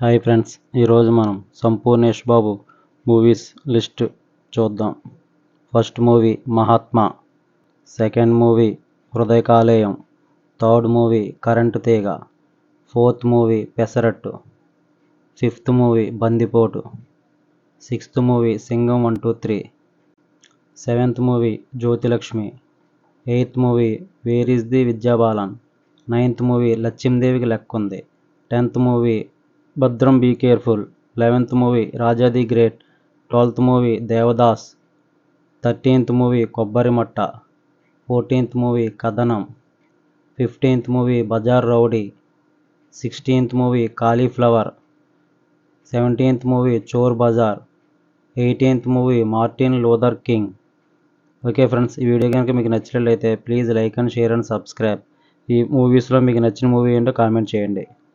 Hi friends, ఈరోజు మనం Sampoornesh Babu movies list చూద్దాం. First movie Mahatma, second movie Hrudayakaleyam, third movie current Theega, fourth movie Pesarattu, fifth movie Bandipotu, sixth movie Singam 1, 2, 3, seventh movie Jyothilakshmi, eighth movie where is the Vidya Balan, ninth movie లచ్చిందేవికి లెక్కుంది, 10th movie Bhadram be careful, 11th movie Raja the great, 12th movie Devdas, 13th movie Kobbarimatta, 14th movie Kathanam, 15th movie Bazaar rowdy, 16th movie cauliflower, 17th movie Chor Bazaar, 18th movie Martin Luther King. Okay friends, ఈ video కనుక మీకు నచ్చినట్లయితే please like and share and subscribe. ఈ మూవీస్లో మీకు నచ్చిన movie ఏంటో comment చేయండి.